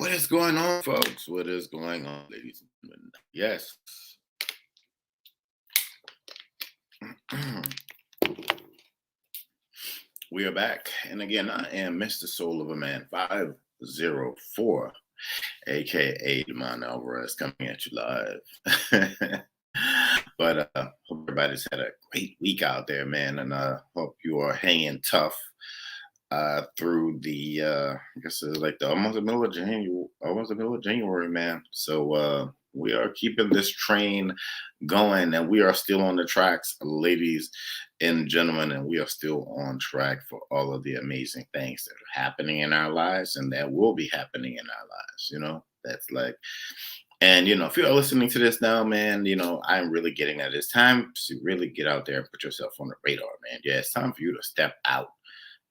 What is going on, folks? What is going on, ladies and gentlemen? Yes, we are back. And again, I am Mr. Soul of a Man 504, aka Demond Alvarez, coming at you live. But hope everybody's had a great week out there, man. And hope you are hanging tough through the I guess it's like the almost the middle of January, man. So we are keeping this train going, and we are still on the tracks, ladies and gentlemen, and we are still on track for all of the amazing things that are happening in our lives and that will be happening in our lives. That's like, and if you're listening to this now, man, I'm really getting that it's time to really get out there and put yourself on the radar, man. Yeah, it's time for you to step out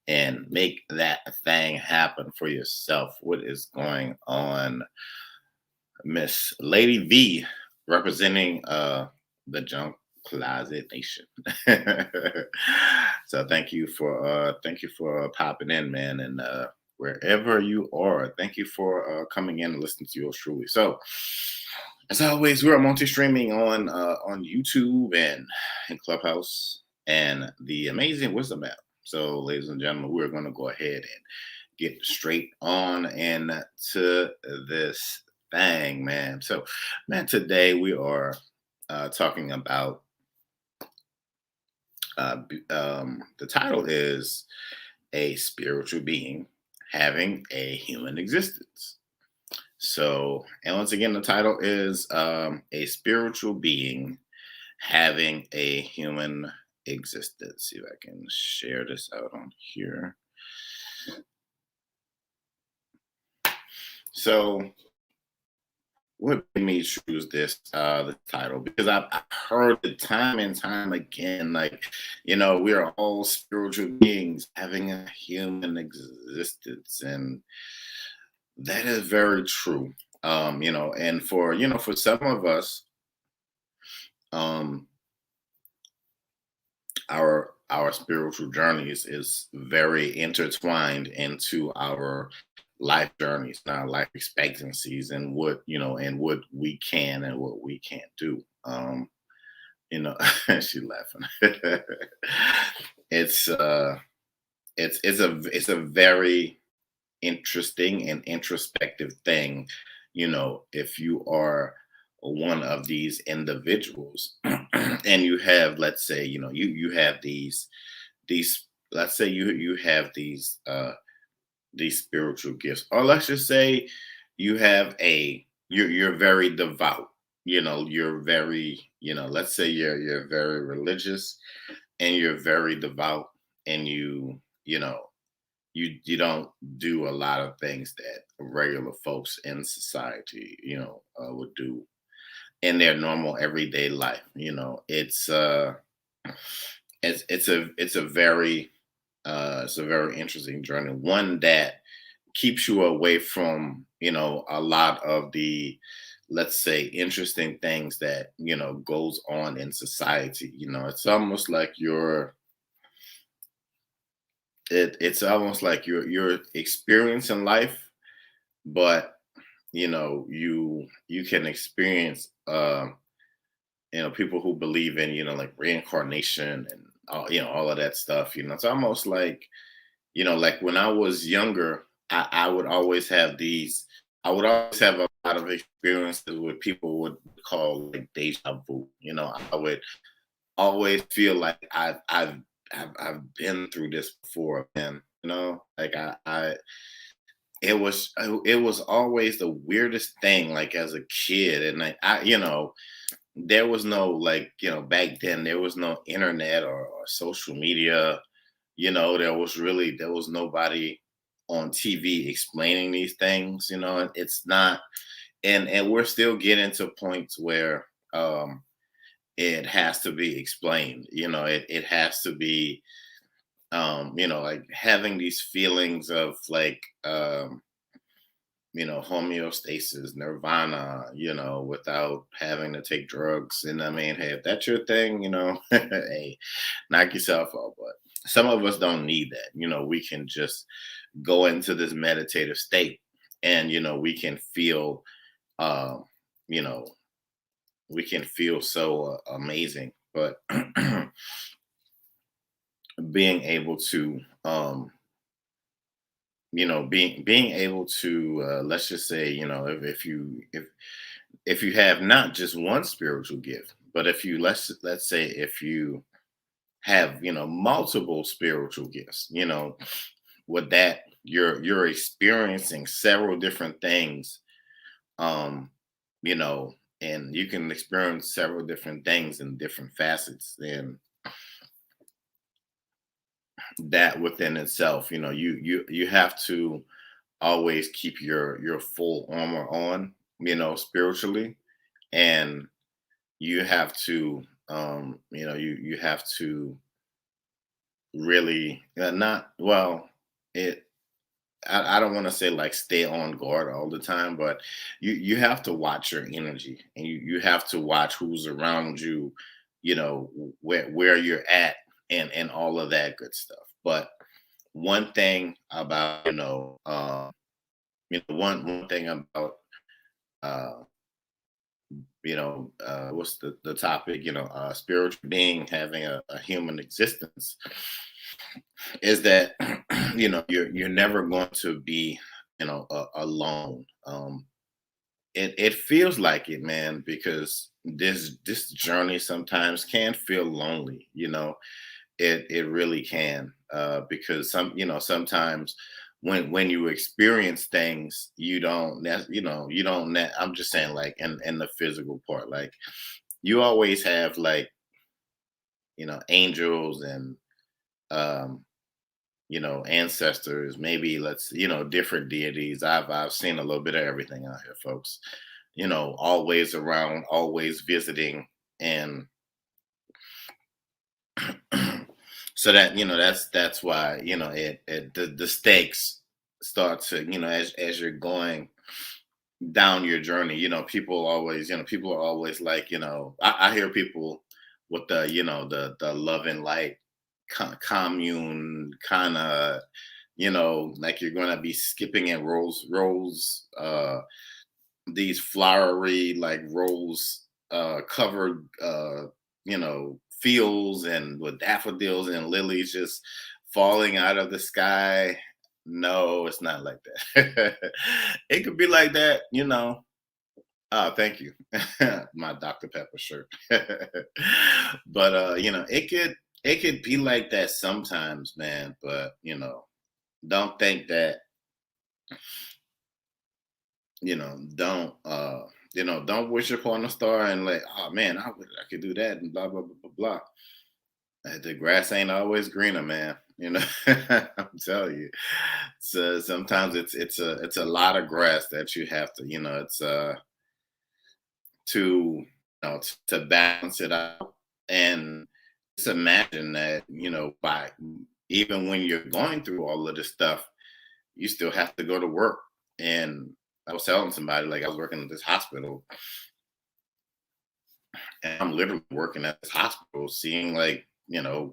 and make that thing happen for yourself. What is going on, Miss Lady V, representing the Junk Closet Nation? So thank you for popping in, man, and wherever you are, thank you for coming in and listening to yours truly. So as always, we're multi-streaming on YouTube and Clubhouse and the amazing Wisdom app. So, ladies and gentlemen, we're going to go ahead and get straight on into this thing, man. So, man, today we are talking about the title is A Spiritual Being Having a Human Existence. So, and once again, the title is A Spiritual Being Having a Human Existence. See if I can share this out on here. So, what made me choose the title? Because I've heard it time and time again. Like, we are all spiritual beings having a human existence, and that is very true. And for some of us, um, our spiritual journeys is very intertwined into our life journeys and our life expectancies and what we can and what we can't do. You know, she laughing. it's it's a very interesting and introspective thing, if you are one of these individuals and you have, let's say, you have these let's say you have these spiritual gifts, or let's just say you have you're very devout, you're very, let's say you're very religious and you're very devout, and you don't do a lot of things that regular folks in society would do in their normal everyday life. It's a very interesting journey, one that keeps you away from a lot of the, let's say, interesting things that goes on in society. It's almost like it's almost like you're experiencing life, but you can experience people who believe in like reincarnation and all of that stuff. It's almost like like when I was younger, I would always have I would always have a lot of experiences what people would call like deja vu. I would always feel like I've been through this before, and like it was always the weirdest thing, like as a kid. And like there was no, like, back then there was no internet or social media. There was nobody on TV explaining these things. It's not, and we're still getting to points where it has to be explained. It has to be like having these feelings of like homeostasis, nirvana, without having to take drugs. And I mean, hey, if that's your thing, hey, knock yourself out. But some of us don't need that. We can just go into this meditative state and we can feel, uh, you know we can feel so amazing. But being able to, being able to, let's just say, if you have not just one spiritual gift, but if you, let's say, if you have, multiple spiritual gifts, with that, you're experiencing several different things, um you know and you can experience several different things in different facets, and that within itself, you have to always keep your full armor on, spiritually. And you have to, you have to really, not well it I don't want to say like stay on guard all the time, but you have to watch your energy, and you have to watch who's around you, where you're at, and all of that good stuff. But one thing about, one thing about, uh what's the topic, spiritual being having a human existence, is that you're never going to be, alone. It feels like it, man, because this journey sometimes can feel lonely. It really can, because sometimes when you experience things, you don't I'm just saying, like, in the physical part, like, you always have, like, angels and, um ancestors, maybe, let's, different deities. I've seen a little bit of everything out here, folks. Always around, always visiting. And so that, that's why, the stakes start to, as you're going down your journey. People are always like, I hear people with the, the love and light commune kind of, like, you're gonna be skipping in these flowery, like, rose covered, fields, and with daffodils and lilies just falling out of the sky. No, it's not like that. It could be like that, Oh, thank you. My Dr. Pepper shirt. But it could be like that sometimes, man. But don't think that, don't wish upon a star and, like, oh man, I wish I could do that, and blah blah blah blah blah. The grass ain't always greener, man. I'm telling you. So sometimes it's a lot of grass that you have to, it's to, to balance it out. And just imagine that, by even when you're going through all of this stuff, you still have to go to work. And I was telling somebody, like, I was working at this hospital, and I'm literally working at this hospital, seeing, like,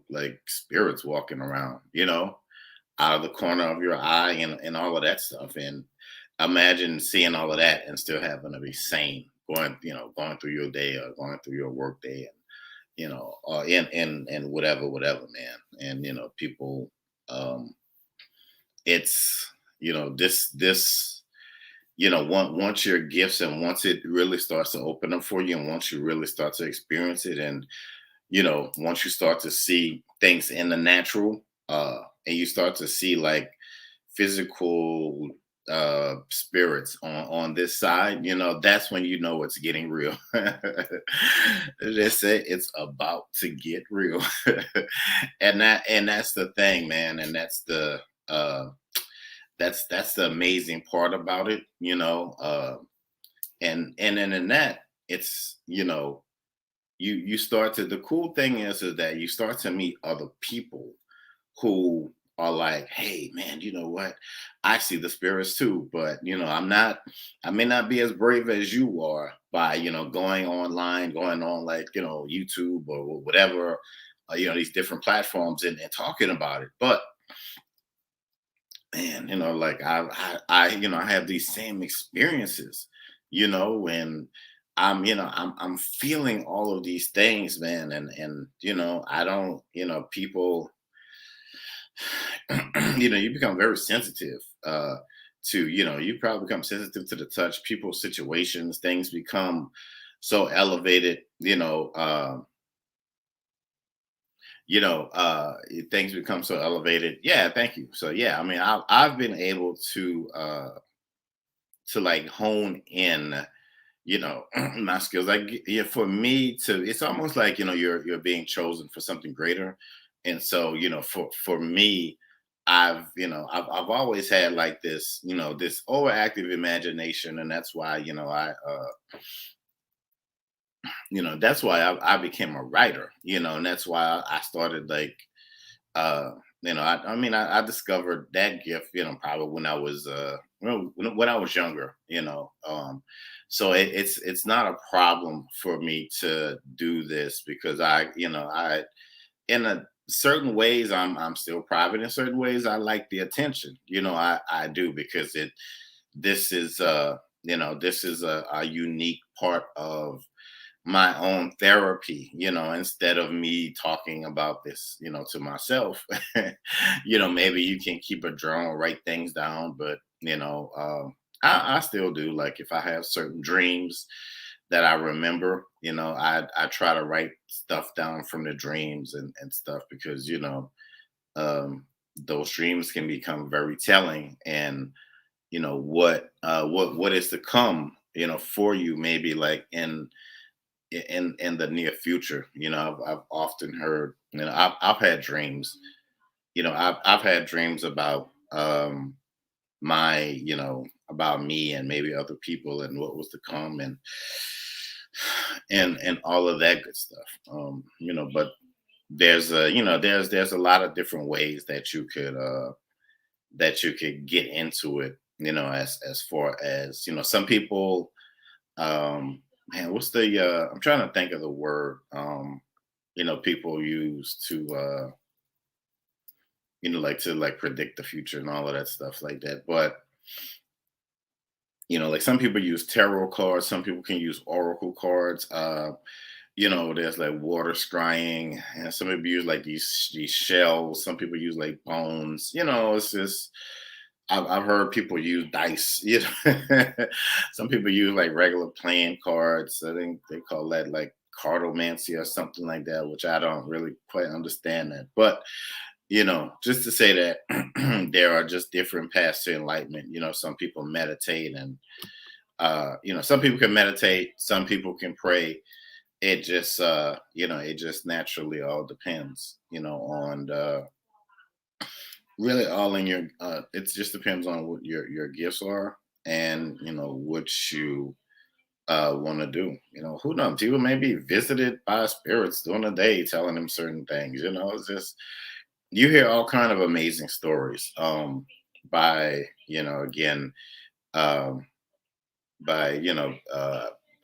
like, spirits walking around, out of the corner of your eye, and all of that stuff. And imagine seeing all of that and still having to be sane, going through your day, or going through your work day, and, and whatever, man. And, people, um, it's, this, once your gifts, and once it really starts to open up for you, and once you really start to experience it, and, once you start to see things in the natural, and you start to see, like, physical, spirits on this side, that's when it's getting real. They say it's about to get real. And that's the thing, man. And that's the amazing part about it, and then in that, it's, you start to, the cool thing is that you start to meet other people who are like, hey man, you know what, I see the spirits too, but, I may not be as brave as you are, by, going online, going on, like, YouTube or whatever, these different platforms, and talking about it. But man, like I have these same experiences, and I'm feeling all of these things, man, and I don't, people, you become very sensitive, to, you probably become sensitive to the touch, people, situations, things become so elevated, things become so elevated. Yeah, thank you. So yeah, I mean, I've been able to like hone in, my skills. Like, yeah, for me to, it's almost like, you're being chosen for something greater. And so, for me, I've always had like this, this overactive imagination. And that's why, that's why I became a writer, and that's why I started like, uh I mean, I discovered that gift, probably when I was when I was younger, so it's not a problem for me to do this, because I in a certain ways I'm still private, in certain ways I like the attention, I do, because this is this is a unique part of my own therapy, instead of me talking about this, to myself. Maybe you can keep a journal, write things down, but, I still do. Like, if I have certain dreams that I remember, I try to write stuff down from the dreams and stuff, because, um, those dreams can become very telling, and, what is to come, for you, maybe like in the near future. I've often heard, I've had dreams, I've had dreams about, my about me and maybe other people and what was to come, and all of that good stuff, but there's a there's a lot of different ways that you could get into it, as far as, some people, man, what's the I'm trying to think of the word, people use to, like, to like predict the future and all of that stuff like that. But, like, some people use tarot cards, some people can use oracle cards. There's like water scrying, and some people use like these shells, some people use like bones, it's just, I've heard people use dice, some people use like regular playing cards. I think they call that like cartomancy or something like that, which I don't really quite understand that. But, just to say that there are just different paths to enlightenment. Some people meditate, and some people can meditate, some people can pray. It just, it just naturally all depends, on really all in your, it just depends on what your gifts are, and, what you want to do. Who knows, people may be visited by spirits during the day telling them certain things. It's just, you hear all kind of amazing stories, by, again, um by,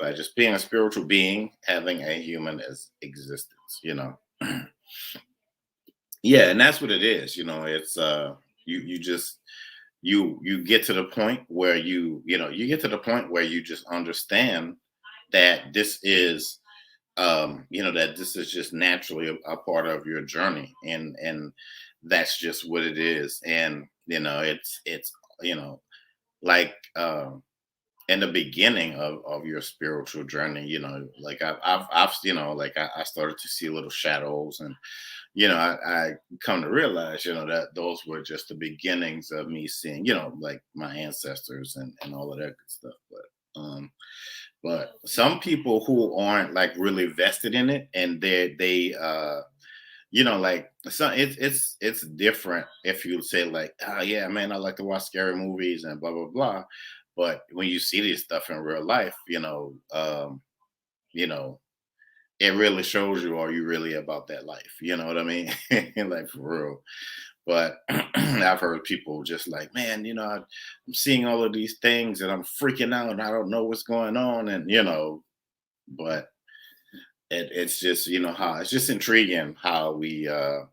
by just being a spiritual being, having a human as existence, yeah, and that's what it is. It's, you just, you get to the point where you get to the point where you just understand that this is, that this is just naturally a part of your journey, and that's just what it is. And, it's, like, in the beginning of your spiritual journey, like, I've like, I started to see little shadows, and, I come to realize, that those were just the beginnings of me seeing, like, my ancestors and all of that good stuff. But some people who aren't like really vested in it, and like, so it's different if you say like, oh yeah, man, I like to watch scary movies and blah blah blah. But when you see this stuff in real life, you know, it really shows you, are you really about that life? You know what I mean? Like, for real. But I've heard people just like, man, I'm seeing all of these things and I'm freaking out and I don't know what's going on. And, but it's just, how it's just intriguing how we, how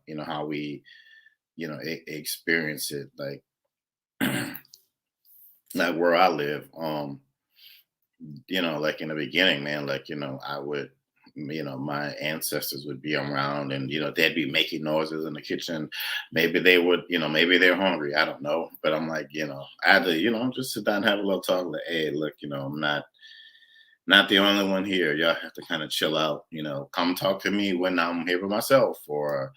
we, experience it. Like, like where I live, like in the beginning, man, like, I would, my ancestors would be around and, they'd be making noises in the kitchen. Maybe they would, maybe they're hungry. I don't know. But I'm like, I had to, just sit down and have a little talk. Like, hey, look, I'm not the only one here. Y'all have to kind of chill out, come talk to me when I'm here by myself, or,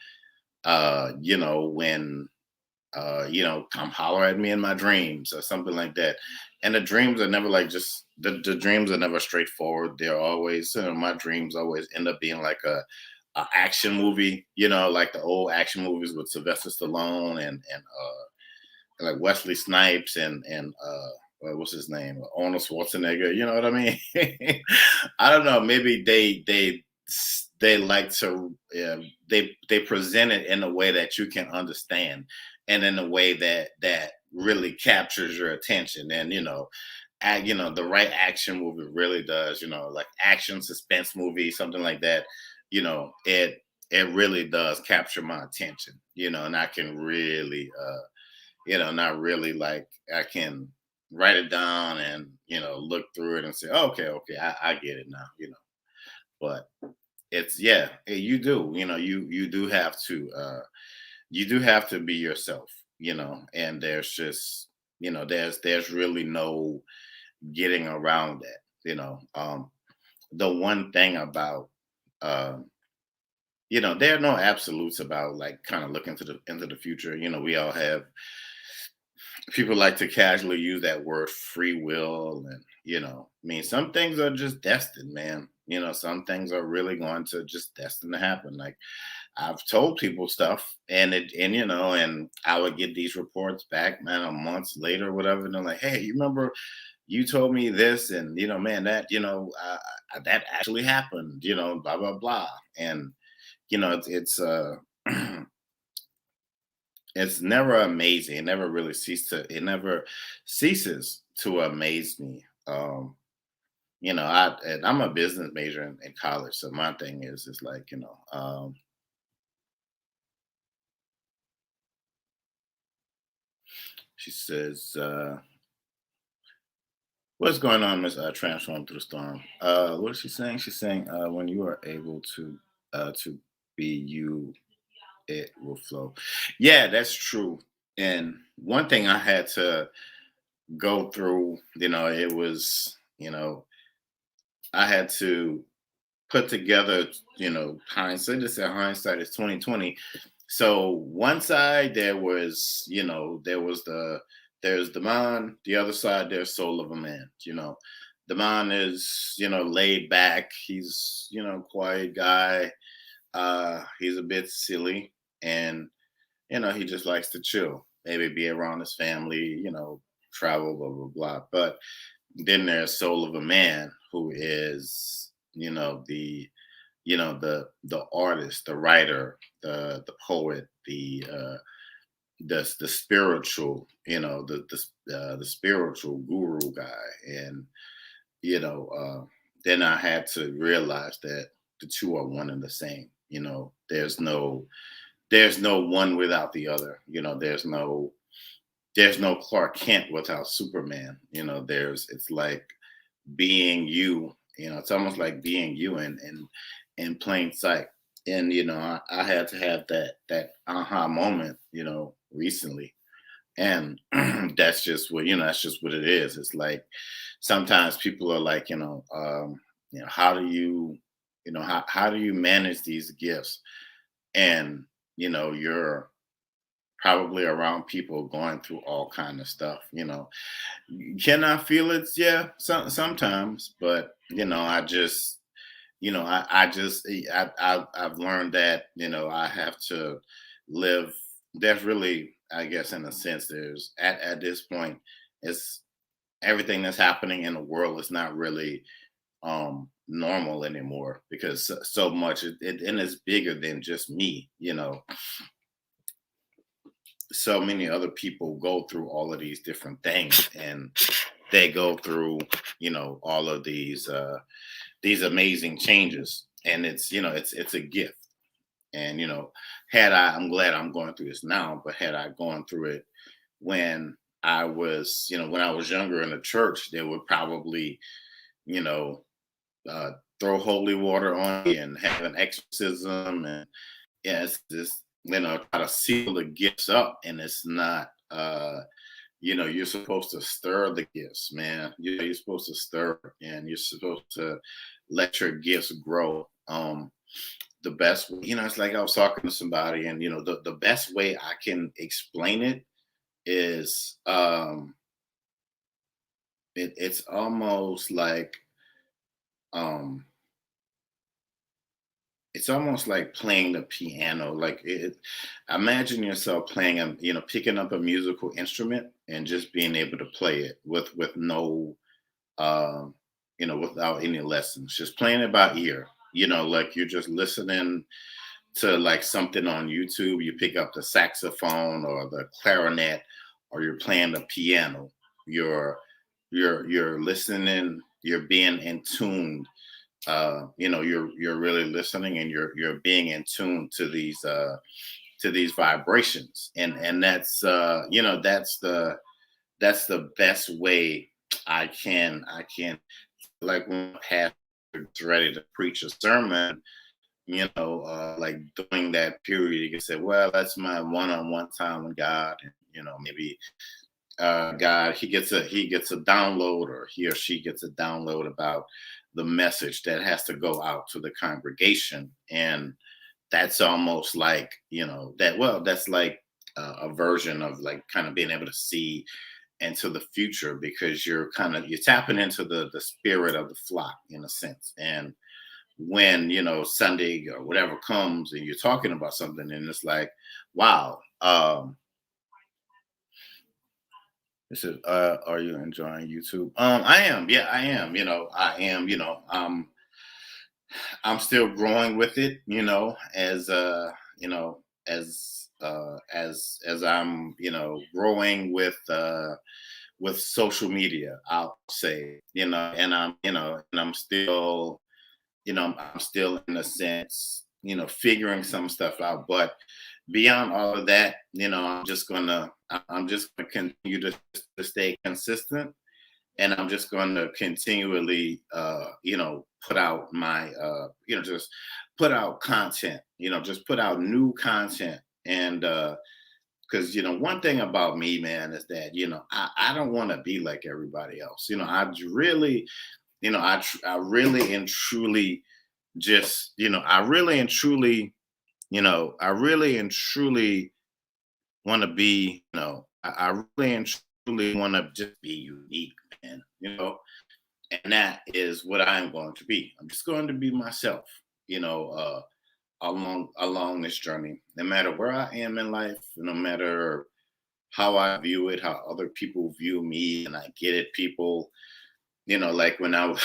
when come holler at me in my dreams or something like that. And the dreams are never like just the dreams are never straightforward. They're always, my dreams always end up being like a action movie, like the old action movies with Sylvester Stallone and like Wesley Snipes and what's his name, Arnold Schwarzenegger. You know what I mean? I don't know. Maybe they like to they present it in a way that you can understand, and in a way that really captures your attention. And the right action movie really does. Like action suspense movie, something like that. It really does capture my attention. And I can really not really like I can write it down and look through it and say, okay, okay, I get it now. But it's yeah, you do. You do have to be yourself. And there's just there's really no getting around that. The one thing about um there are no absolutes about like kind of looking to the into the future. We all have people like to casually use that word free will, and I mean, some things are just destined, man. Some things are really going to just destined to happen. Like I've told people stuff, and I would get these reports back, man, a months later, whatever, and they're like, hey, you remember you told me this, and man, that that actually happened, blah blah blah. And it's it's never amazing. It never ceases to amaze me. I'm a business major in college, so my thing is like, she says, what's going on, Miss Transform Through the Storm? What is she saying? She's saying, when you are able to be you, it will flow. Yeah, that's true. And one thing I had to go through, it was, I had to put together, hindsight. They say hindsight is 2020. So one side there was, there's the man. The other side there's soul of a man. The man is, laid back. He's, quiet guy. He's a bit silly, and he just likes to chill, maybe be around his family, travel, blah blah blah. But then there's soul of a man, who is the artist, the writer, the poet, the spiritual, the spiritual guru guy. And you know uh then I had to realize that the two are one and the same. There's no one without the other. There's no Clark Kent without Superman. It's like being you. It's almost like being you in plain sight. And I had to have that aha moment, recently. And that's just what it is. It's like sometimes people are like, how do how do you manage these gifts? And you're probably around people going through all kind of stuff. Can I feel it? Yeah, sometimes. But I just I've learned that I have to live. There's really, I guess, in a sense, there's at this point, it's everything that's happening in the world is not really normal anymore, because so much and it's bigger than just me. So many other people go through all of these different things, and they go through all of these amazing changes. And it's a gift. And I'm glad I'm going through this now, but had I gone through it when I was, when I was younger in the church, they would probably, you know, uh, throw holy water on me and have an exorcism, and yeah, it's just, try to seal the gifts up, and it's not. You're supposed to stir the gifts, man. You're supposed to stir, and you're supposed to let your gifts grow. The best, it's like I was talking to somebody, and the best way I can explain it is, it's almost like, um it's almost like playing the piano. Like, imagine yourself playing picking up a musical instrument and just being able to play it with no, um without any lessons, just playing it by ear. Like you're just listening to like something on YouTube. You pick up the saxophone or the clarinet, or you're playing the piano. You're you're listening, you're being in tune. You're really listening, and you're being in tune to these vibrations, and that's the best way I can, like, when a pastor is ready to preach a sermon, like during that period, you can say, well, that's my one-on-one time with God. And maybe God, he gets a download, or he or she gets a download about the message that has to go out to the congregation. And that's almost like, that's like a version of like kind of being able to see into the future, because you're tapping into the spirit of the flock, in a sense. And when Sunday or whatever comes, and you're talking about something, and it's like, wow. This is, are you enjoying YouTube? I am. Yeah, I am. I am. I'm still growing with it. As as I'm growing with social media, I'll say. And I'm still, I'm still, in a sense, figuring some stuff out. But beyond all of that, I'm just gonna continue to stay consistent, and I'm just gonna continually, put out my, just put out content, just put out new content. And because one thing about me, man, is that I don't want to be like everybody else. I really and truly just, I really and truly want to be, I really and truly want to just be unique, man. And that is what I'm going to be. I'm just going to be myself, you know, uh, along this journey, no matter where I am in life, no matter how I view it, how other people view me. And I get it, people, like when I was,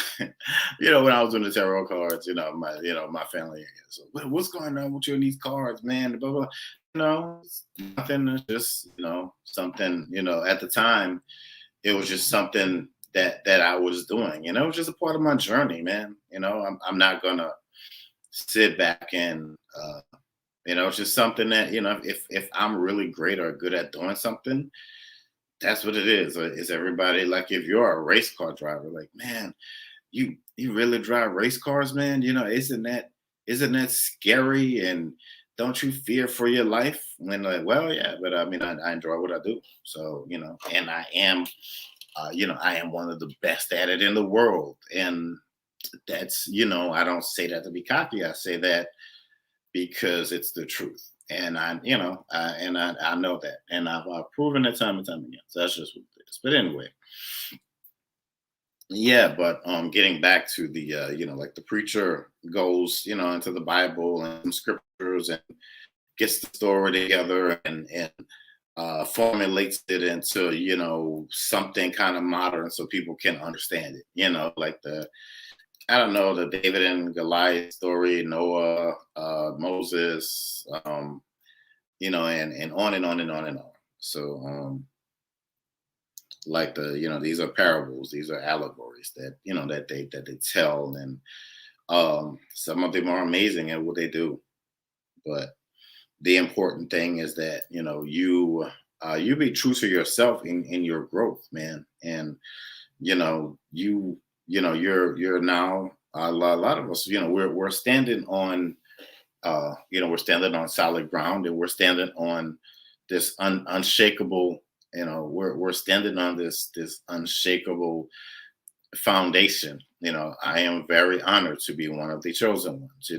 when I was doing the tarot cards, my family is, what's going on with you in these cards, man? Blah, blah. It's nothing. It's just, something, at the time, it was just something that I was doing, it was just a part of my journey, man. I'm not gonna sit back and, it's just something that, if I'm really great or good at doing something, that's what it is. Is everybody, like, if you're a race car driver, like, man, you really drive race cars, man? Isn't that scary? And don't you fear for your life? When, like, well, yeah, but I mean, I enjoy what I do. So, and I am one of the best at it in the world. And that's, I don't say that to be cocky. I say that because it's the truth. And I know that, and I've proven it time and time again. So that's just what it is. But anyway, yeah. But getting back to the, like the preacher goes, into the Bible and some scriptures, and gets the story together, and formulates it into, something kind of modern, so people can understand it. Like the, I don't know, the David and Goliath story, Noah, Moses, and on and on and on and on. So, like these are parables, these are allegories that, that they tell. And some of them are amazing at what they do. But the important thing is that, you you be true to yourself in your growth, man. And you know, you're now a lot of us, we're standing on we're standing on solid ground, and we're standing on this unshakable, we're standing on this unshakable foundation. I am very honored to be one of the chosen ones,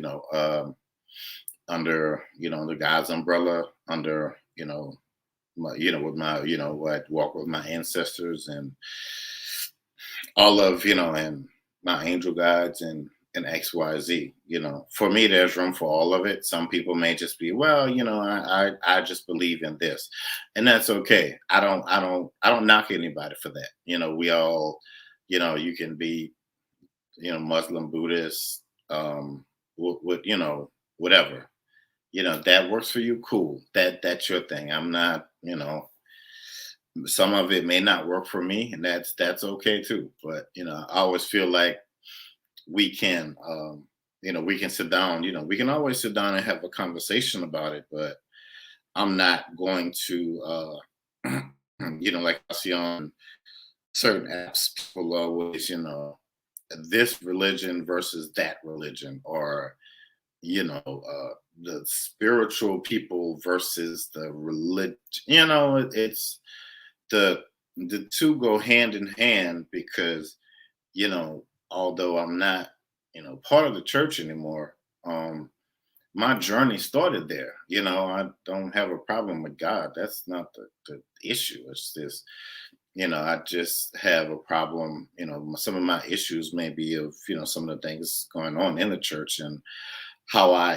under, the God's umbrella, under, with my, I walk with my ancestors and all of, and my angel guides and XYZ. For me, there's room for all of it. Some people may just be, well, I just believe in this, and that's okay. I don't knock anybody for that. We all, you can be, Muslim, Buddhist, what, whatever. That works for you, cool. That's your thing. I'm not, some of it may not work for me, and that's okay too. But I always feel like we can, we can sit down. We can always sit down and have a conversation about it. But I'm not going to, like I see on certain apps, people always, this religion versus that religion, or the spiritual people versus the religion. It's the two go hand in hand, because although I'm not part of the church anymore, my journey started there. I don't have a problem with God. That's not the issue. It's just, I just have a problem. Some of my issues may be of some of the things going on in the church, and how I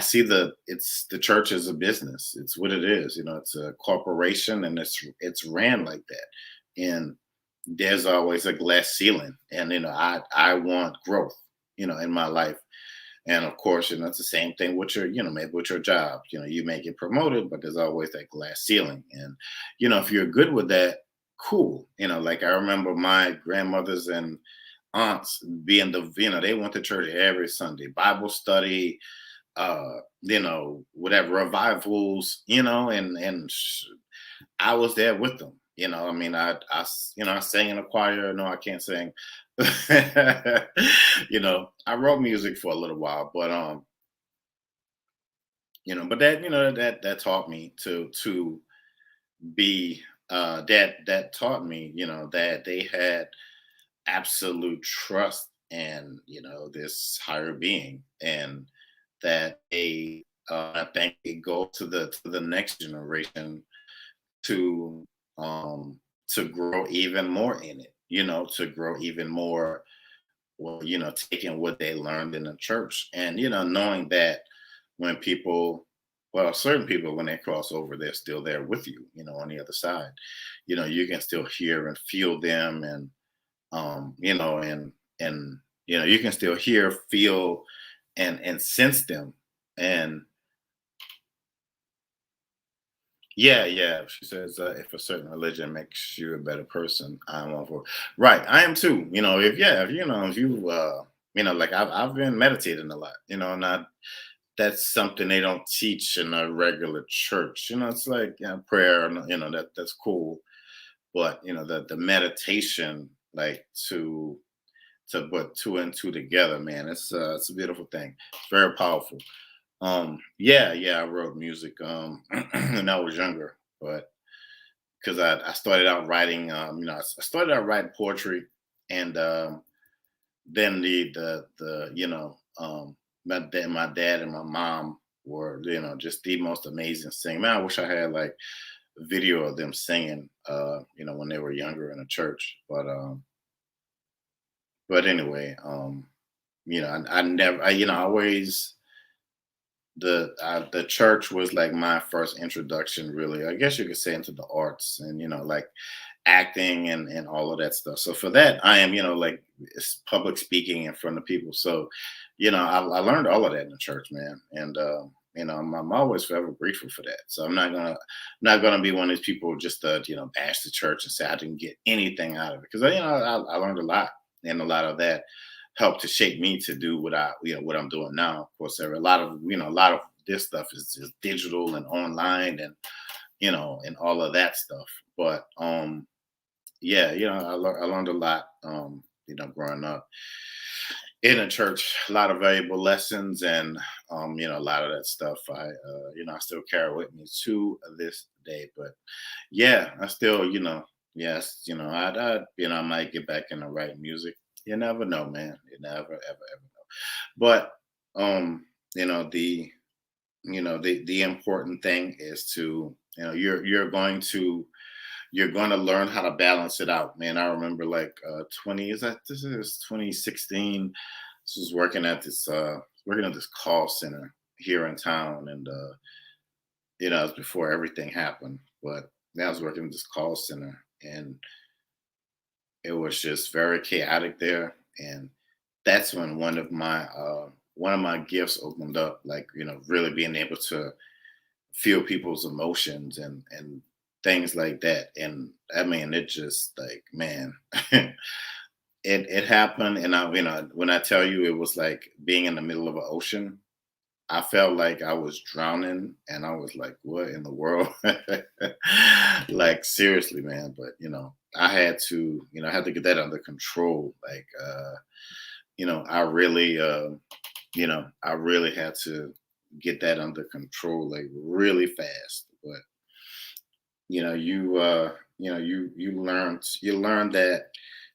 see it's the church as a business. It's what it is. It's a corporation, and it's ran like that. And there's always a glass ceiling. And I want growth, in my life. And of course, it's the same thing with your, maybe with your job. You may get promoted, but there's always that glass ceiling. And if you're good with that, cool. Like I remember my grandmothers and aunts being they went to church every Sunday, Bible study, whatever, revivals, I was there with them. I mean, I sang in a choir. No, I can't sing. I wrote music for a little while, but but that taught me to be that taught me, that they had absolute trust and this higher being, and that I think it go to the next generation to to grow even more in it, to grow even more, well, taking what they learned in the church, and knowing that when people, well, certain people, when they cross over, they're still there with you, on the other side. You can still hear and feel them, and and you can still hear, feel, and sense them. And yeah, yeah, she says, if a certain religion makes you a better person, I'm all for it. Right, I am too. If, yeah, if you like I've been meditating a lot, and that's something they don't teach in a regular church. It's like, prayer, and that's cool. But the meditation, like, to put two and two together, man, it's a beautiful thing. It's very powerful. Yeah, yeah, I wrote music when I was younger, but because I started out writing, I started out writing poetry, and then my dad and my mom were, just the most amazing singing. Man, I wish I had like a video of them singing, when they were younger in a church. But anyway, I never, I always, the church was like my first introduction, really, I guess you could say, into the arts, and like acting and all of that stuff. So for that, I am, like, public speaking in front of people. So I learned all of that in the church, man. And I'm always forever grateful for that. So I'm not gonna be one of these people just to bash the church and say I didn't get anything out of it, because I learned a lot, and a lot of that helped to shape me to do what I'm doing now. Of course, there are a lot of this stuff is just digital and online, and and all of that stuff. But yeah, I learned a lot, growing up in a church, a lot of valuable lessons, and a lot of that stuff I still carry with me to this day. But yeah, I still, yes, I might get back into writing music. You never know, man. You never, ever, ever know. But um, you know, the important thing is to, you're going to learn how to balance it out, man. I remember like 20 is that this is 2016. This was working at this call center here in town, and it was before everything happened. But I was working at this call center, and it was just very chaotic there. And that's when one of my gifts opened up, like, really being able to feel people's emotions and things like that. And I mean, it just like, man, it happened. And when I tell you, it was like being in the middle of an ocean. I felt like I was drowning, and I was like, what in the world? Like, seriously, man. But I had to get that under control. Like, I really had to get that under control, like, really fast. But you learn that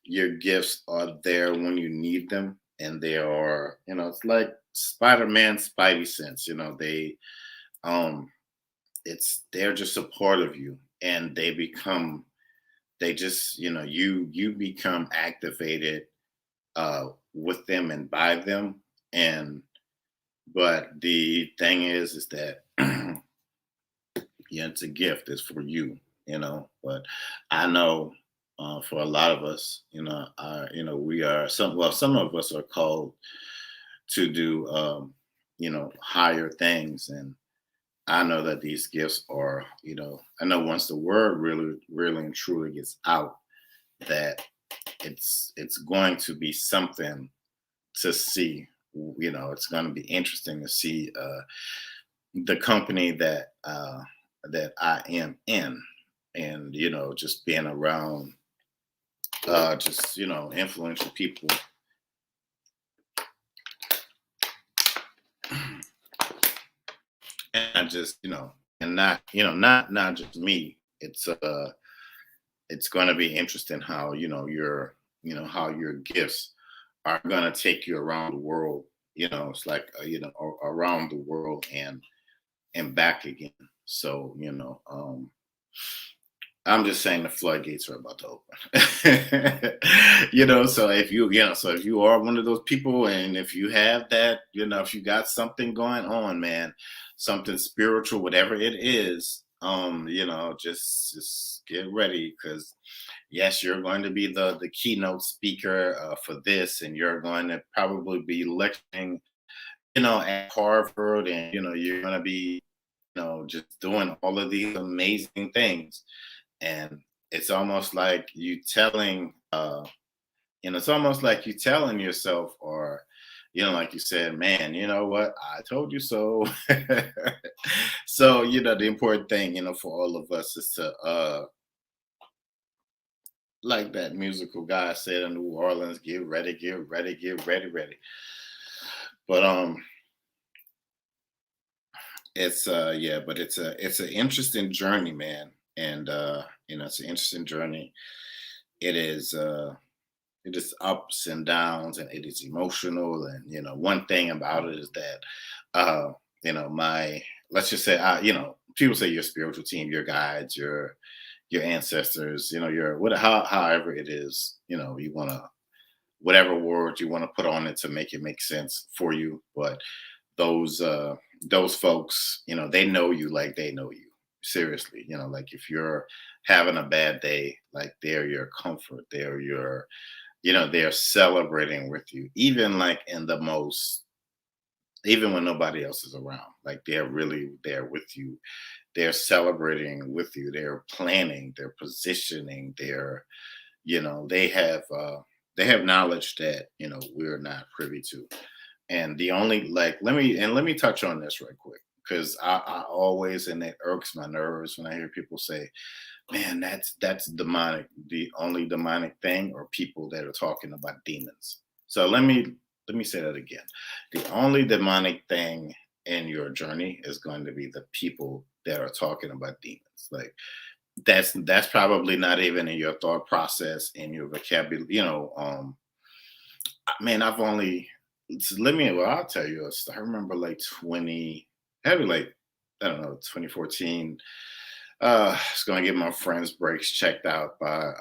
your gifts are there when you need them, and they are, it's like Spider-Man spidey sense. Um they're just a part of you, and they just, you become activated with them and by them. And but the thing is that yeah, it's a gift. It's for you. But I know, for a lot of us, we are some of us are called to do, higher things. And I know that these gifts are, I know once the word really, really and truly gets out, that it's going to be something to see. It's going to be interesting to see the company that I am in, and just being around just influential people, and just and not not just me. It's going to be interesting how how your gifts are going to take you around the world. It's like around the world and back again. So I'm just saying the floodgates are about to open. So if you are one of those people, and if you have that, if you got something going on, man, something spiritual, whatever it is, just get ready, because yes, you're going to be the keynote speaker for this, and you're going to probably be lecturing, at Harvard, and you're going to be, just doing all of these amazing things. And it's almost like you telling it's almost like you telling yourself, or like you said, man, you know what, I told you so. So the important thing, for all of us, is to like that musical guy said in New Orleans, get ready, get ready, get ready, ready. But it's yeah, but it's an interesting journey, man. And it's an interesting journey. It is it is ups and downs, and it is emotional. And one thing about it is that my, let's just say, people say your spiritual team, your guides, your ancestors, however it is, you want to, whatever word you want to put on it to make it make sense for you. But those those folks, they know you like they know you. Seriously, like if you're having a bad day, like they're your comfort, they're your, they're celebrating with you, even like in the most, even when nobody else is around, like they're really there with you. They're celebrating with you. They're planning, they're positioning, they have knowledge that we're not privy to. And the only, like, let me touch on this right quick. because I always, and it irks my nerves when I hear people say, "Man, that's demonic." The only demonic thing are people that are talking about demons. So let me say that again. The only demonic thing in your journey is going to be the people that are talking about demons. Like that's probably not even in your thought process, in your vocabulary. Man, I've only let me. Well, I'll tell you. I remember like 20, maybe like I don't know, 2014. I was going to get my friend's brakes checked out by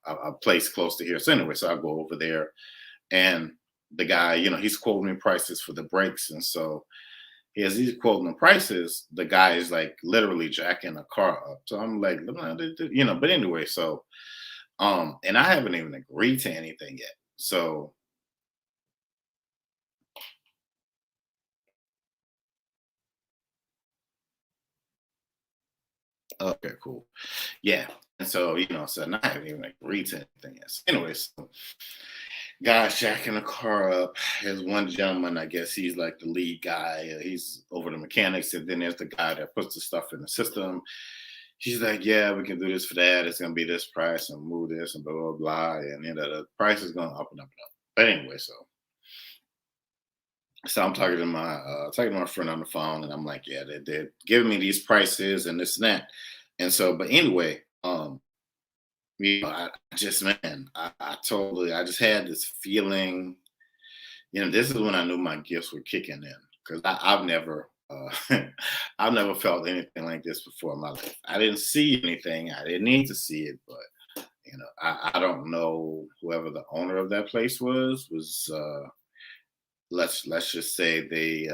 a place close to here. So anyway, so I go over there, and the guy, he's quoting me prices for the brakes, and so as he's quoting the prices, the guy is like literally jacking a car up. So I'm like, But anyway, so and I haven't even agreed to anything yet. So okay, cool. Yeah. And so, so I haven't even agreed to anything yet. So anyways, so guys jacking the car up. There's one gentleman, I guess he's like the lead guy. He's over the mechanics, and then there's the guy that puts the stuff in the system. He's like, yeah, we can do this for that. It's gonna be this price and move this and blah blah blah. And the price is going up and up and up. But anyway, so I'm talking to my friend on the phone, and I'm like, yeah, they're giving me these prices and this and that. And so, but anyway, I just, man, I just had this feeling. This is when I knew my gifts were kicking in, because I've never, I've never felt anything like this before in my life. I didn't see anything. I didn't need to see it, but I don't know whoever the owner of that place was. Let's just say they,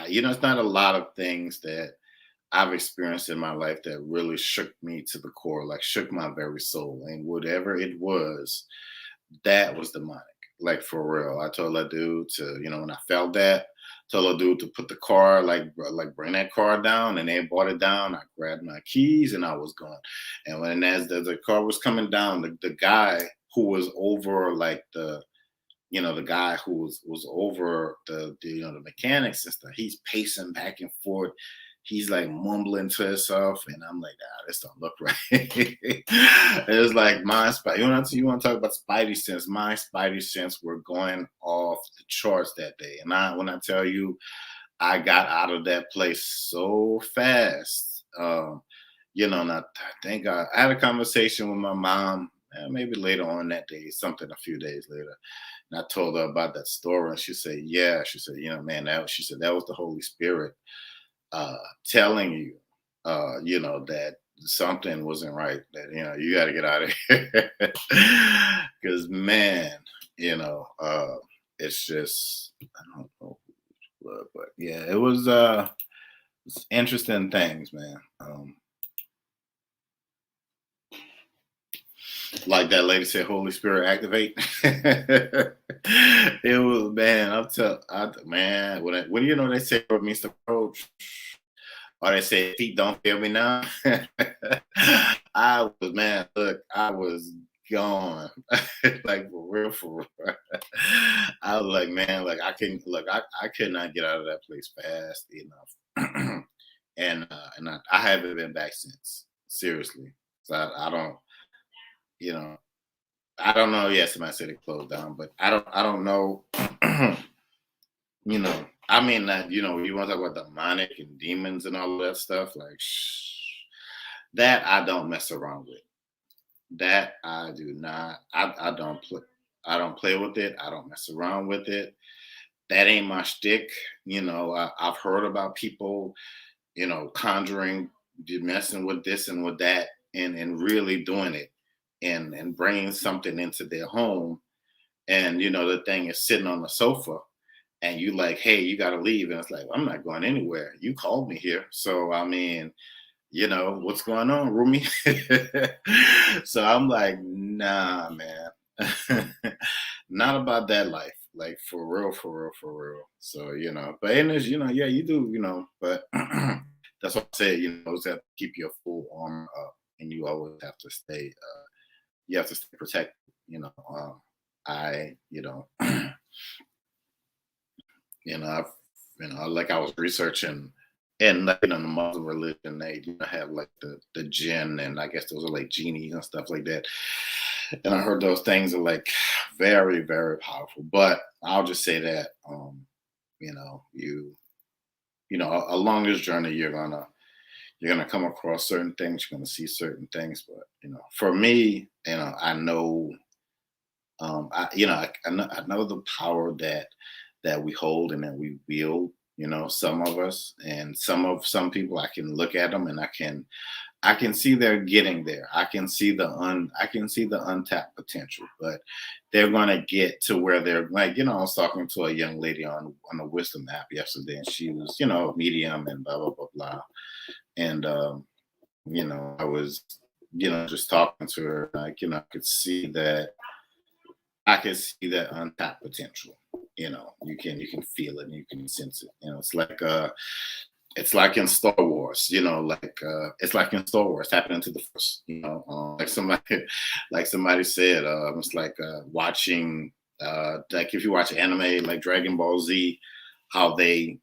it's not a lot of things that I've experienced in my life that really shook me to the core, like shook my very soul. And whatever it was, that was demonic. Like for real. I told that dude to, when I felt that, told that dude to put the car, like bring that car down, and they brought it down. I grabbed my keys and I was gone. And when as the car was coming down, the guy who was over like the guy who was over the mechanics and stuff, he's pacing back and forth. He's like mumbling to himself, and I'm like, this don't look right. It's like my spidey. You want to talk about spidey sense? My spidey sense were going off the charts that day, and when I tell you, I got out of that place so fast. And I think I had a conversation with my mom, maybe later on that day, something a few days later. And I told her about that story, and she said, "Yeah." She said, man, she said that was the Holy Spirit telling you, that something wasn't right. That you got to get out of here, because man, it's just I don't know, but yeah, it was it's interesting things, man. Like that lady said, Holy Spirit activate. It was, man. Man, when they say what means to coach, or they say feet don't feel me now. I was, man. Look, I was gone, like for real, for real. I was like, man, like I can look. I could not get out of that place fast enough, and I haven't been back since. Seriously, so I don't. You know, I don't know. Yeah, somebody said it closed down, but I don't know. I mean that. You want to talk about demonic and demons and all of that stuff, like that. I don't mess around with. That I do not. I don't play. I don't play with it. I don't mess around with it. That ain't my shtick. I've heard about people, conjuring, messing with this and with that, and really doing it, and bringing something into their home, and the thing is sitting on the sofa, and you like, hey, you got to leave, and it's like, I'm not going anywhere. You called me here, so I mean, what's going on, Rumi? So I'm like, nah, man, not about that life. Like for real, for real, for real. So but in this, yeah, you do, but that's what I said. You always have to keep your full armor up, and you always have to stay. You have to stay protected. I, I've, like I was researching And like, the Muslim religion, they have like the jinn, and I guess those are like genies and stuff like that. And I heard those things are like very, very powerful. But I'll just say that, you know, you along this journey, you're gonna come across certain things, you're gonna see certain things. But for me, I know, I know the power that we hold and that we wield. Some of us, and some people, I can look at them and I can see they're getting there. I can see the untapped potential, but they're gonna get to where they're like, I was talking to a young lady on the wisdom app yesterday, and she was, medium and blah blah blah blah. And I was, just talking to her, like, I could see that untapped potential. You can feel it and you can sense it. It's like in Star Wars, it's like in Star Wars, happening to the Force, like somebody, like somebody said, it's like watching, like if you watch anime like Dragon Ball Z, how they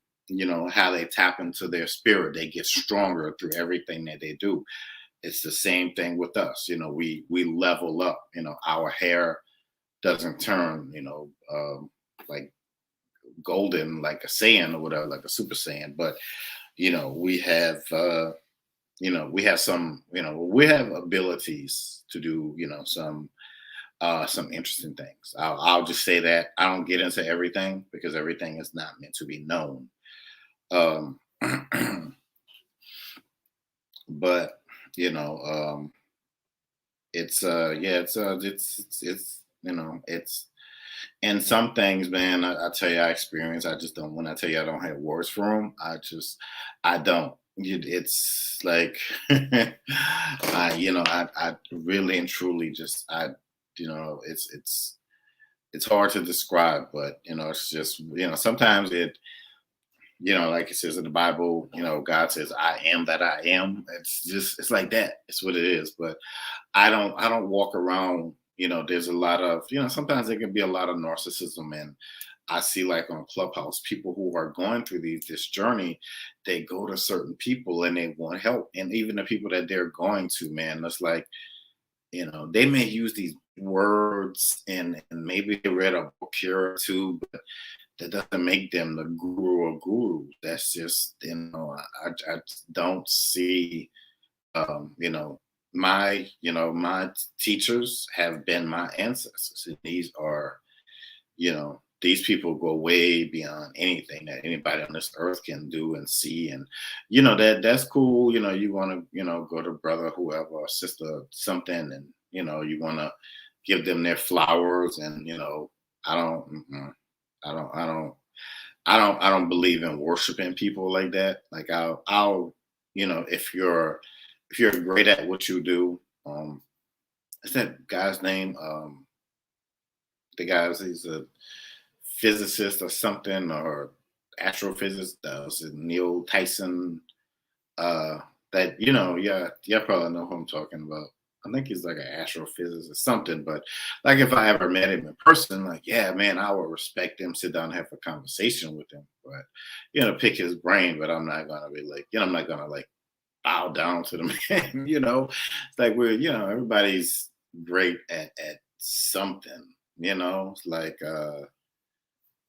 tap into their spirit, they get stronger through everything that they do. It's the same thing with us. We level up. Our hair doesn't turn, like golden like a Saiyan or whatever, like a Super Saiyan, but we have we have abilities to do some interesting things. I'll just say that I don't get into everything because everything is not meant to be known. um but it's yeah, it's and some things, man, I tell you, I experience. I just don't. When I tell you, I don't have words for them. I don't. It's like, I really and truly just, it's hard to describe, but it's just, sometimes like it says in the Bible, God says, "I am that I am." It's like that. It's what it is. But I don't walk around, there's a lot of, sometimes there can be a lot of narcissism. And I see, like, on Clubhouse, people who are going through this journey, they go to certain people and they want help. And even the people that they're going to, man, it's like, they may use these words, and maybe they read a book here or two, but that doesn't make them the guru or guru. That's just, I just don't see, my teachers have been my ancestors. And these people go way beyond anything that anybody on this earth can do and see. And that's cool. You want to, go to brother whoever or sister something, and you want to give them their flowers. And I don't mm-mm. I don't believe in worshiping people like that. Like, I'll if you're great at what you do, is that guy's name? The guy's He's a physicist or something, or astrophysicist. Was it Neil Tyson? Uh, that, yeah, you probably know who I'm talking about. I think he's like an astrophysicist or something. But like, if I ever met him in person, like, yeah, man, I would respect him, sit down and have a conversation with him. But pick his brain. But I'm not gonna be like, I'm not gonna like bow down to the man. It's like, everybody's great at something. It's like,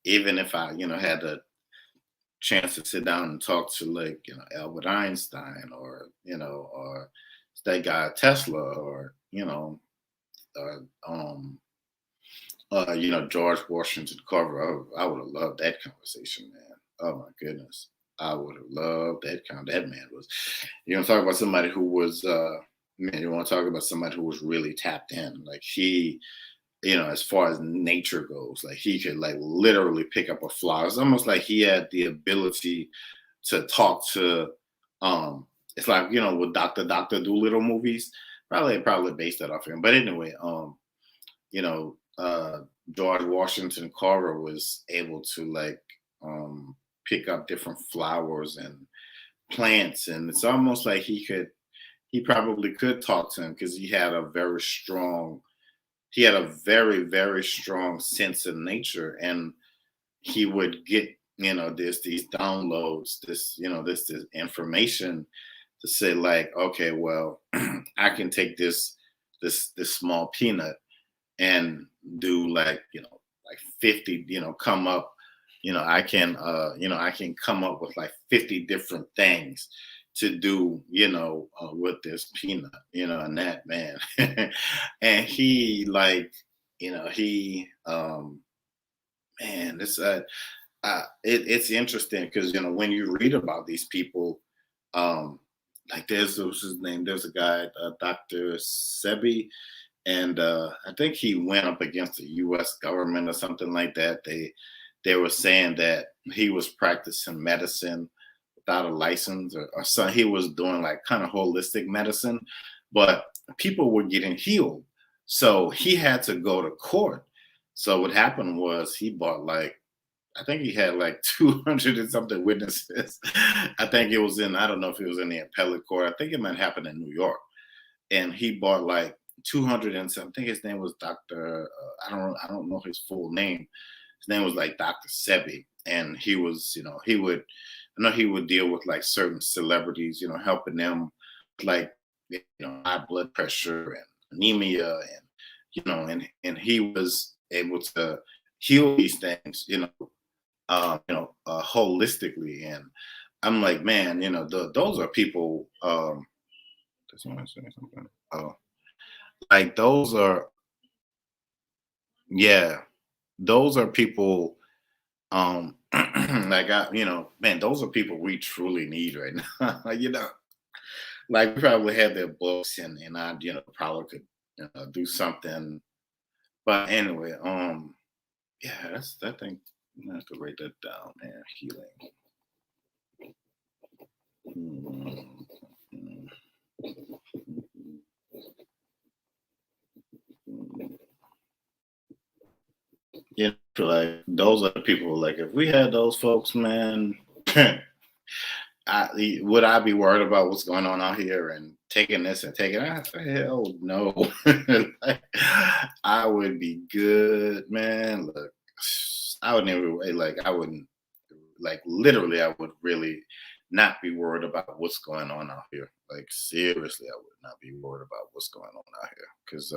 even if I had the chance to sit down and talk to, like, Albert Einstein, or that guy Tesla, or uh, um George Washington Carver. I would have loved that conversation, man. Oh my goodness, I would have loved that man was. Talk about somebody who was, man. You want to talk about somebody who was really tapped in, like he. As far as nature goes, like, he could, like, literally pick up a flower. It's almost like he had the ability to talk to, it's like, with Doctor Doolittle movies. Probably based that off him. But anyway, you know, uh George Washington Carver was able to, like, pick up different flowers and plants, and it's almost like he probably could talk to him, because he had a very, very strong sense of nature. And he would get there's these downloads, this information to say like, okay, well, I can take this small peanut and do like, like 50, come up, I can come up with like 50 different things to do, with this peanut, and that man. And he like, he man, it's interesting because when you read about these people, um, like what's his name? There's a guy, Dr. Sebi, and I think he went up against the U.S. government or something like that. They were saying that he was practicing medicine without a license, or so he was doing like kind of holistic medicine, but people were getting healed, so he had to go to court. So what happened was he bought like, I think he had like 200 and something witnesses. I think it was in, I don't know if it was in the appellate court. I think it might happen in New York. And he bought like 200 and something. I think his name was Dr. I don't know his full name. His name was like Dr. Sebi. And he was, I know he would deal with like certain celebrities, helping them like, high blood pressure and anemia, and, and he was able to heal these things, holistically. And I'm like, man, those are people. Does someone say something? Oh, like those are, yeah, those are people. Like man, those are people we truly need right now. Like we probably had their books, and I, probably could, do something. But anyway, yeah, that's that thing. I have to write that down, man. Healing. Mm, mm, mm. Like those are the people. Like if we had those folks, man, would I be worried about what's going on out here and taking this and taking that? Hell no. Like, I would be good, man. Look, I would never like I wouldn't like literally I would really not be worried about what's going on out here. Like seriously, I would not be worried about what's going on out here. Cause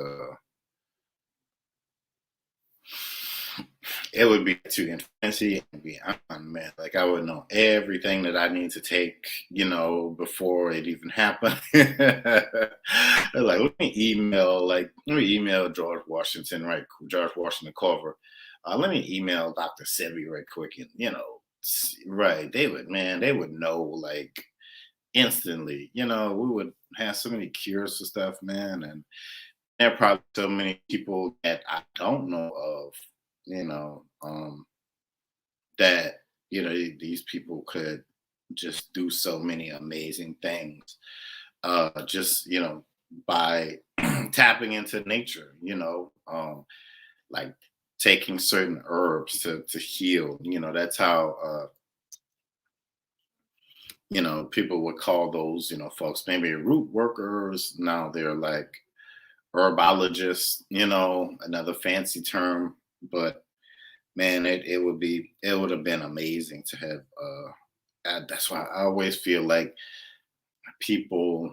it would be too fancy and beyond, man. Like I would know everything that I need to take, before it even happened. Let me email George Washington, right? George Washington Carver. Let me email Dr. Sebi right quick, and right? They would know like instantly. We would have so many cures for stuff, man, and there are probably so many people that I don't know of, that these people could just do so many amazing things, just by tapping into nature, like taking certain herbs to heal. That's how people would call those folks maybe root workers. Now they're like herbologists, another fancy term. But man, it would have been amazing to have. That's why I always feel like people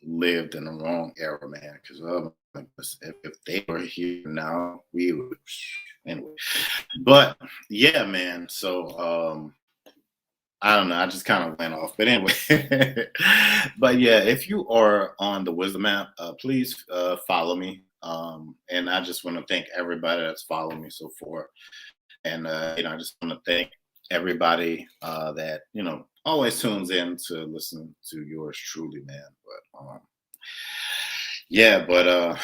lived in the wrong era, man. Because oh my goodness, if they were here now, we would anyway. But yeah, man. So I don't know. I just kind of went off, but anyway. But yeah, if you are on the Wisdom app, please follow me. And I just want to thank everybody that's following me so far. And I just want to thank everybody that always tunes in to listen to yours truly, man. But yeah, but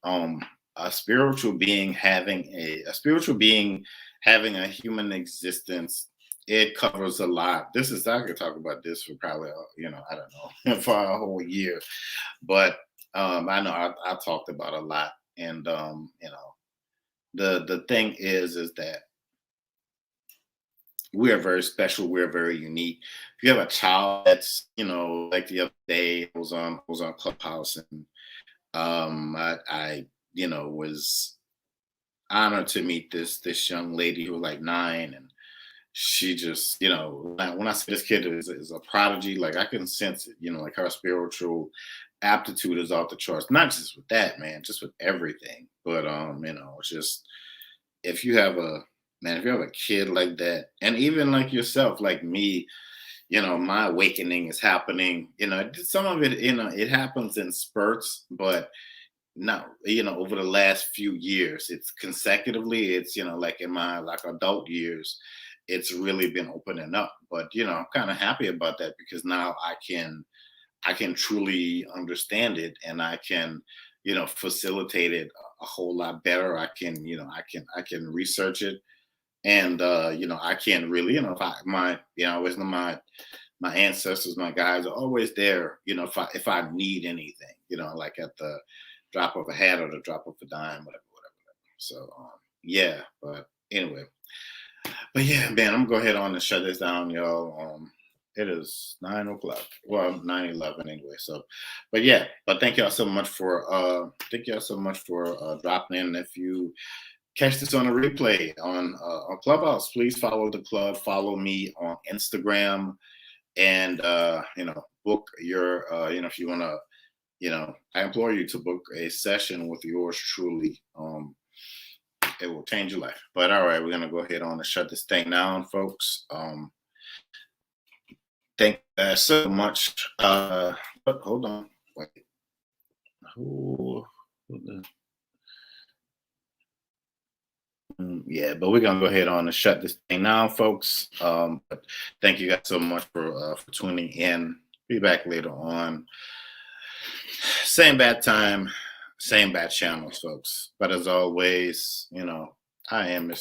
um, a spiritual being having a spiritual being having a human existence. It covers a lot. This is I could talk about this for probably I don't know for a whole year, but I know I talked about a lot, and the thing is that we are very special. We're very unique. If you have a child that's, like the other day, I was on Clubhouse, and I was honored to meet this young lady who was like 9, she just, when I say this kid is a prodigy, like I can sense it, like her spiritual aptitude is off the charts. Not just with that, man, just with everything. But it's just if you have a man, if you have a kid like that, and even like yourself, like me, my awakening is happening. Some of it, it happens in spurts, but not, over the last few years. It's consecutively, it's, like in my like adult years, it's really been opening up. But I'm kind of happy about that because now I can truly understand it, and I can, facilitate it a whole lot better. I can research it, and I can really, if I my always know my ancestors, my guys are always there, if I need anything, like at the drop of a hat or the drop of a dime, whatever. So yeah, but anyway, but yeah, man, I'm gonna go ahead on and shut this down, y'all. It is 9 o'clock. Well, 9:11 anyway. So, but yeah, but thank y'all so much for dropping in. If you catch this on a replay on Clubhouse, please follow the club. Follow me on Instagram, and book your if you want to, I implore you to book a session with yours truly. It will change your life. But all right, we're gonna go ahead on and shut this thing down, folks. Thank you guys so much. But hold on, wait. Who the- yeah, but we're gonna go ahead on and shut this thing down, folks. But thank you guys so much for tuning in. Be back later on. Same bad time, same bad channels, folks. But as always, I am Mr.